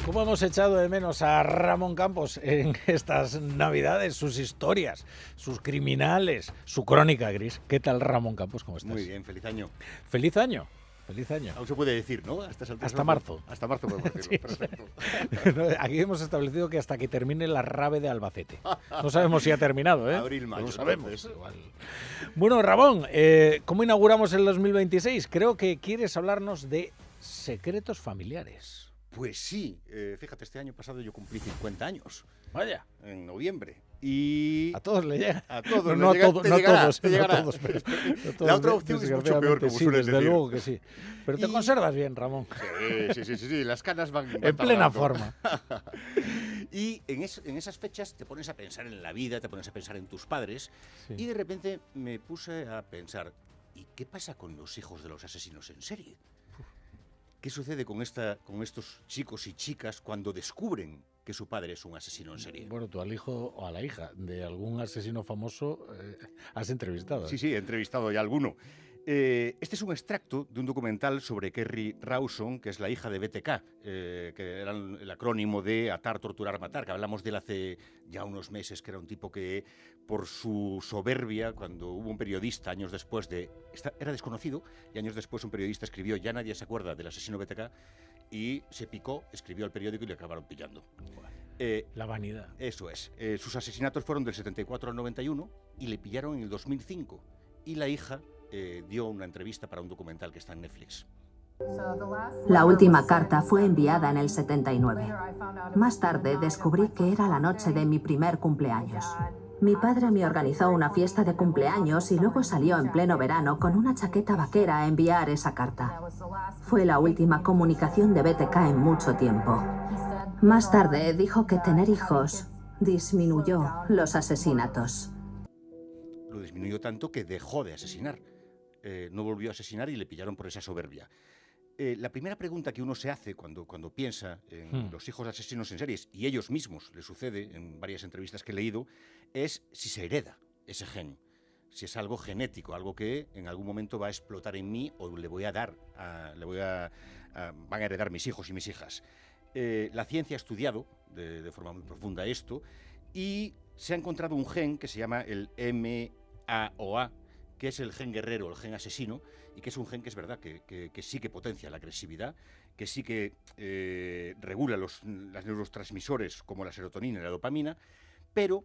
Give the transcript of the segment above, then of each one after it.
¿Cómo hemos echado de menos a Ramón Campos en estas Navidades? Sus historias, sus criminales, su crónica gris. ¿Qué tal, Ramón Campos? ¿Cómo estás? Muy bien, feliz año. ¡Feliz año! ¡Feliz año! Aún se puede decir, ¿no? Hasta marzo. Hasta marzo podemos decirlo, Sí. perfecto. Aquí hemos establecido que hasta que termine la RAVE de Albacete. No sabemos si ha terminado, ¿eh? Abril, mayo. No lo sabemos. Entonces. Igual. Bueno, Ramón, ¿cómo inauguramos el 2026? Creo que quieres hablarnos de secretos familiares. Pues sí, fíjate, este año pasado yo cumplí 50 años. Vaya. En noviembre. Y A todos le llega. a todos No, le llega, no te llegará, todos, te no llegará. todos, pero no todos, La otra opción es mucho peor, como sí, suelen desde decir. luego que sí. Pero te Y- conservas bien, Ramón. Sí, las canas van En plena tardando. forma. Y en esas fechas te pones a pensar en la vida, te pones a pensar en tus padres, Sí. y de repente me puse a pensar, ¿y qué pasa con los hijos de los asesinos en serie? ¿Qué sucede con estos chicos y chicas cuando descubren que su padre es un asesino en serie? Bueno, tú al hijo o a la hija de algún asesino famoso has entrevistado. ¿eh? Sí, he entrevistado ya a alguno. Este es un extracto de un documental sobre Kerri Rawson, que es la hija de BTK, que era el acrónimo de Atar, Torturar, Matar, que hablamos de él hace ya unos meses, que era un tipo que, por su soberbia, cuando hubo un periodista años después era desconocido, y años después un periodista escribió, ya nadie se acuerda del asesino BTK, y se picó, escribió al periódico y le acabaron pillando. La vanidad. Eso es. Sus asesinatos fueron del 74 al 91 y le pillaron en el 2005. Y la hija dio una entrevista para un documental que está en Netflix. La última carta fue enviada en el 79. Más tarde descubrí que era la noche de mi primer cumpleaños. Mi padre me organizó una fiesta de cumpleaños y luego salió en pleno verano con una chaqueta vaquera a enviar esa carta. Fue la última comunicación de BTK en mucho tiempo. Más tarde dijo que tener hijos disminuyó los asesinatos. Lo disminuyó tanto que dejó de asesinar. No volvió a asesinar y le pillaron por esa soberbia. La primera pregunta que uno se hace cuando piensa en los hijos de asesinos en series, y ellos mismos, le sucede en varias entrevistas que he leído, es si se hereda ese gen, si es algo genético, algo que en algún momento va a explotar en mí o van a heredar mis hijos y mis hijas. La ciencia ha estudiado de forma muy profunda esto y se ha encontrado un gen que se llama el MAOA, que es el gen guerrero, el gen asesino, y que es un gen que es verdad que sí que potencia la agresividad, que sí que regula los neurotransmisores como la serotonina y la dopamina, pero...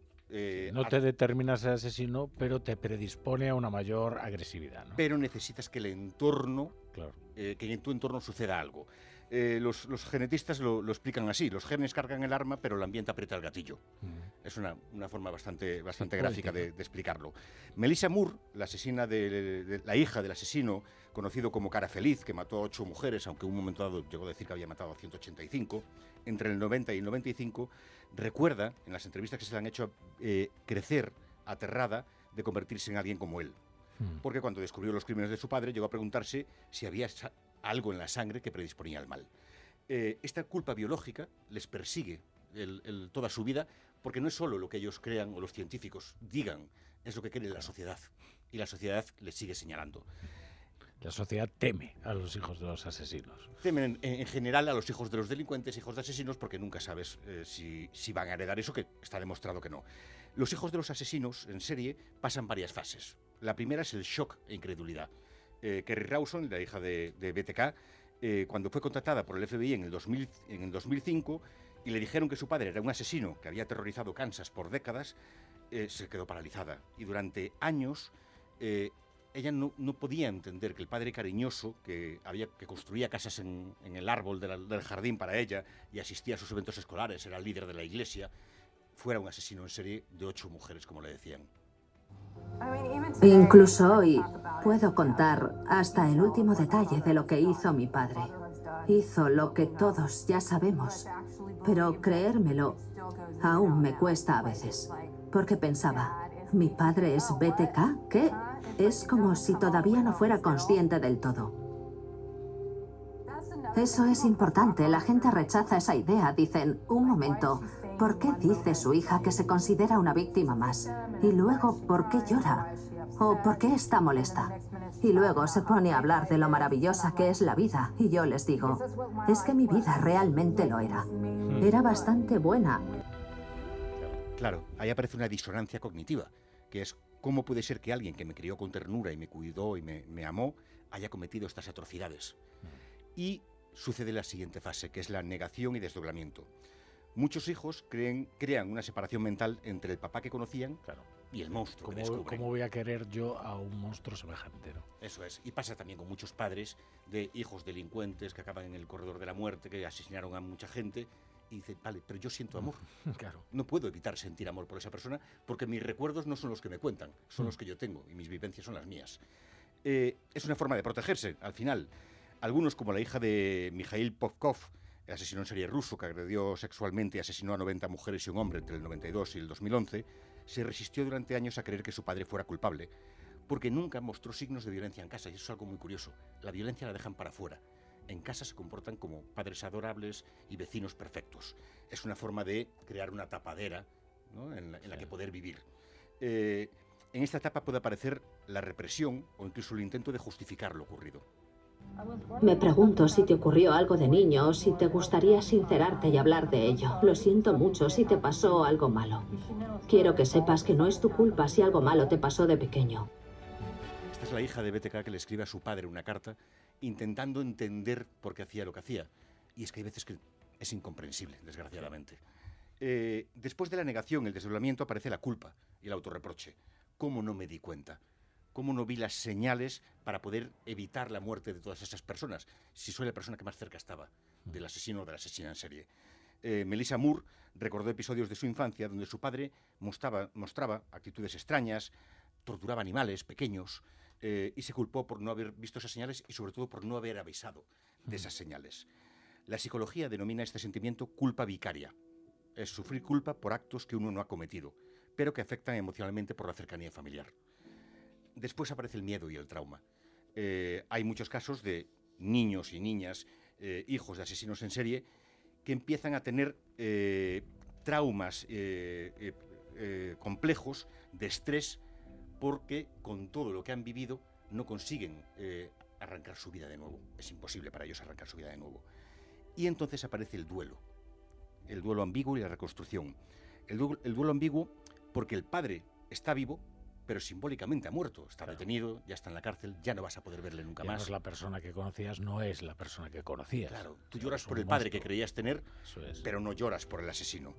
No te determinas el asesino, pero te predispone a una mayor agresividad, ¿no? Pero necesitas que el entorno, Claro. que en tu entorno suceda algo. Los genetistas lo explican así: los genes cargan el arma, pero el ambiente aprieta el gatillo. Es una forma bastante gráfica de explicarlo. Melissa Moore, la asesina de la hija del asesino conocido como Cara Feliz, que mató a 8 mujeres, aunque en un momento dado llegó a decir que había matado a 185, entre el 90 y el 95, recuerda, en las entrevistas que se le han hecho, crecer aterrada de convertirse en alguien como él. Porque cuando descubrió los crímenes de su padre, llegó a preguntarse si había algo en la sangre que predisponía al mal. Esta culpa biológica les persigue toda su vida, porque no es solo lo que ellos crean o los científicos digan, es lo que cree la sociedad. Y la sociedad les sigue señalando. La sociedad teme a los hijos de los asesinos. Temen en general a los hijos de los delincuentes, hijos de asesinos, porque nunca sabes si van a heredar eso, que está demostrado que no. Los hijos de los asesinos en serie pasan varias fases. La primera es el shock e incredulidad. Kerri Rawson, la hija de BTK, cuando fue contratada por el FBI en el 2005 y le dijeron que su padre era un asesino que había aterrorizado Kansas por décadas, se quedó paralizada. Y durante años ella no podía entender que el padre cariñoso, que construía casas en el árbol del jardín para ella y asistía a sus eventos escolares, era el líder de la iglesia, fuera un asesino en serie de 8 mujeres, como le decían. Incluso hoy puedo contar hasta el último detalle de lo que hizo mi padre. Hizo lo que todos ya sabemos, pero creérmelo aún me cuesta a veces, porque pensaba, ¿mi padre es BTK? ¿Qué? Es como si todavía no fuera consciente del todo. Eso es importante, la gente rechaza esa idea, dicen, un momento, ¿por qué dice su hija que se considera una víctima más? Y luego, ¿por qué llora? ¿O por qué está molesta? Y luego se pone a hablar de lo maravillosa que es la vida. Y yo les digo, es que mi vida realmente lo era. Era bastante buena. Claro, ahí aparece una disonancia cognitiva, que es cómo puede ser que alguien que me crió con ternura y me cuidó y me amó haya cometido estas atrocidades. Y sucede la siguiente fase, que es la negación y desdoblamiento. Muchos hijos crean una separación mental entre el papá que conocían y el monstruo que descubren. ¿Cómo voy a querer yo a un monstruo semejante, ¿no? Eso es. Y pasa también con muchos padres de hijos delincuentes que acaban en el corredor de la muerte, que asesinaron a mucha gente. Y dicen, vale, pero yo siento amor. Claro. No puedo evitar sentir amor por esa persona porque mis recuerdos no son los que me cuentan, son los que yo tengo y mis vivencias son las mías. Es una forma de protegerse, al final. Algunos, como la hija de Mikhail Popkov, el asesino en serie ruso que agredió sexualmente y asesinó a 90 mujeres y un hombre entre el 92 y el 2011, se resistió durante años a creer que su padre fuera culpable, porque nunca mostró signos de violencia en casa, y eso es algo muy curioso. La violencia la dejan para afuera. En casa se comportan como padres adorables y vecinos perfectos. Es una forma de crear una tapadera, ¿no?, en la que poder vivir. En esta etapa puede aparecer la represión o incluso el intento de justificar lo ocurrido. Me pregunto si te ocurrió algo de niño o si te gustaría sincerarte y hablar de ello. Lo siento mucho si te pasó algo malo. Quiero que sepas que no es tu culpa si algo malo te pasó de pequeño. Esta es la hija de BTK que le escribe a su padre una carta intentando entender por qué hacía lo que hacía. Y es que hay veces que es incomprensible, desgraciadamente. Después de la negación, el desdoblamiento, aparece la culpa y el autorreproche. ¿Cómo no me di cuenta? ¿Cómo no vi las señales para poder evitar la muerte de todas esas personas? Si soy la persona que más cerca estaba del asesino o de la asesina en serie. Melissa Moore recordó episodios de su infancia donde su padre mostraba actitudes extrañas, torturaba animales pequeños y se culpó por no haber visto esas señales y sobre todo por no haber avisado de esas señales. La psicología denomina este sentimiento culpa vicaria. Es sufrir culpa por actos que uno no ha cometido, pero que afectan emocionalmente por la cercanía familiar. Después aparece el miedo y el trauma. Hay muchos casos de niños y niñas, hijos de asesinos en serie, que empiezan a tener traumas complejos de estrés porque con todo lo que han vivido no consiguen arrancar su vida de nuevo. Es imposible para ellos arrancar su vida de nuevo. Y entonces aparece el duelo ambiguo y la reconstrucción. El duelo ambiguo porque el padre está vivo, pero simbólicamente ha muerto. Está detenido, ya está en la cárcel, ya no vas a poder verle nunca más. No es la persona que conocías, no es la persona que conocías. Claro, tú lloras por el padre que creías tener, pero no lloras por el asesino.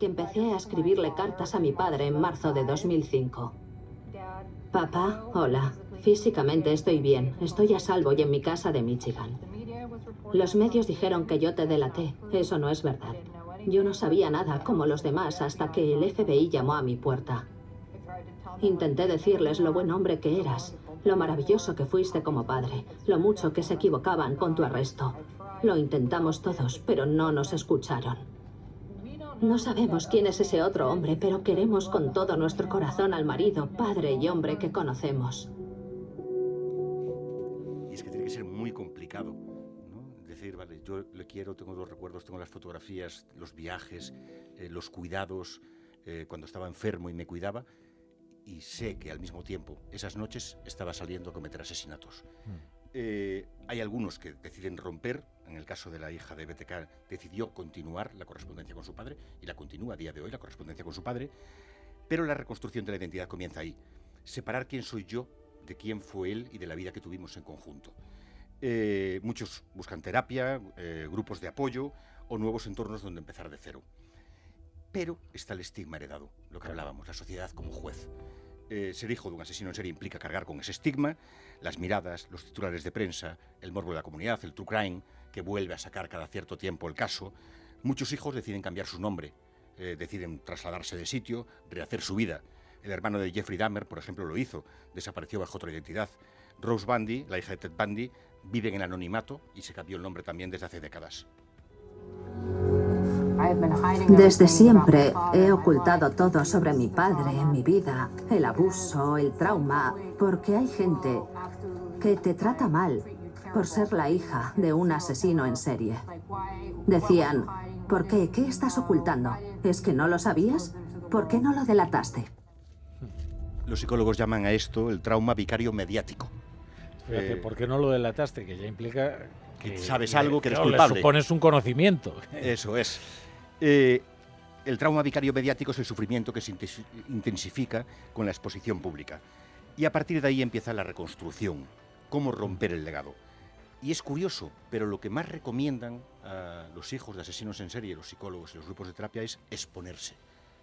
Empecé a escribirle cartas a mi padre en marzo de 2005. Papá, hola. Físicamente estoy bien. Estoy a salvo y en mi casa de Michigan. Los medios dijeron que yo te delaté. Eso no es verdad. Yo no sabía nada como los demás hasta que el FBI llamó a mi puerta. Intenté decirles lo buen hombre que eras, lo maravilloso que fuiste como padre, lo mucho que se equivocaban con tu arresto. Lo intentamos todos, pero no nos escucharon. No sabemos quién es ese otro hombre, pero queremos con todo nuestro corazón al marido, padre y hombre que conocemos. Y es que tiene que ser muy complicado, ¿no? Decir, vale, yo le quiero, tengo los recuerdos, tengo las fotografías, los viajes, los cuidados, cuando estaba enfermo y me cuidaba, y sé que al mismo tiempo, esas noches, estaba saliendo a cometer asesinatos. Hay algunos que deciden romper. En el caso de la hija de BTK, decidió continuar la correspondencia con su padre, y la continúa a día de hoy, la correspondencia con su padre, pero la reconstrucción de la identidad comienza ahí. Separar quién soy yo de quién fue él y de la vida que tuvimos en conjunto. Muchos buscan terapia, grupos de apoyo o nuevos entornos donde empezar de cero. Pero está el estigma heredado, lo que hablábamos, la sociedad como juez. Ser hijo de un asesino en serie implica cargar con ese estigma, las miradas, los titulares de prensa, el morbo de la comunidad, el true crime, que vuelve a sacar cada cierto tiempo el caso. Muchos hijos deciden cambiar su nombre, deciden trasladarse de sitio, rehacer su vida. El hermano de Jeffrey Dahmer, por ejemplo, lo hizo, desapareció bajo otra identidad. Rose Bundy, la hija de Ted Bundy, vive en el anonimato y se cambió el nombre también desde hace décadas. Desde siempre he ocultado todo sobre mi padre, mi vida, el abuso, el trauma, porque hay gente que te trata mal por ser la hija de un asesino en serie. Decían, ¿por qué? ¿Qué estás ocultando? ¿Es que no lo sabías? ¿Por qué no lo delataste? Los psicólogos llaman a esto el trauma vicario mediático. Fíjate, ¿por qué no lo delataste? Que ya implica que sabes algo, que eres claro, culpable. Le supones un conocimiento. Eso es. El trauma vicario mediático es el sufrimiento que se intensifica con la exposición pública. Y a partir de ahí empieza la reconstrucción, cómo romper el legado. Y es curioso, pero lo que más recomiendan a los hijos de asesinos en serie, los psicólogos y los grupos de terapia es exponerse,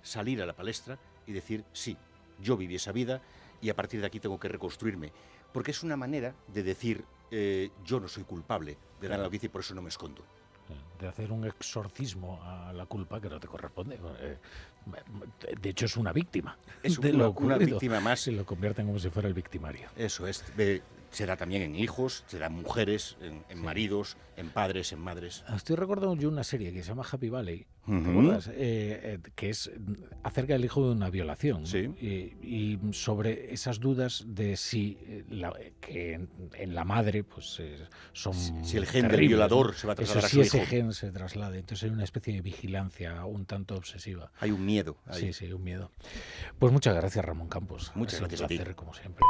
salir a la palestra y decir, sí, yo viví esa vida y a partir de aquí tengo que reconstruirme. Porque es una manera de decir, yo no soy culpable de dar la noticia y por eso no me escondo. De hacer un exorcismo a la culpa que no te corresponde. De hecho, es una víctima. Es de lo ocurrido. Una víctima más. Se lo convierten como si fuera el victimario. Eso es. Se da también en hijos, se da en mujeres, en maridos, en padres, en madres. Estoy recordando yo una serie que se llama Happy Valley, ¿te Ujú. acuerdas? Que es acerca del hijo de una violación. Sí. Y sobre esas dudas de si que en la madre pues son Si el gen del terribles, violador ¿no? se va a Eso, trasladar a si su ese hijo. gen se traslade. Entonces hay una especie de vigilancia un tanto obsesiva. Hay un miedo ahí. Sí, un miedo. Pues muchas gracias, Ramón Campos. Muchas Ha sido gracias un a ti. placer, como siempre.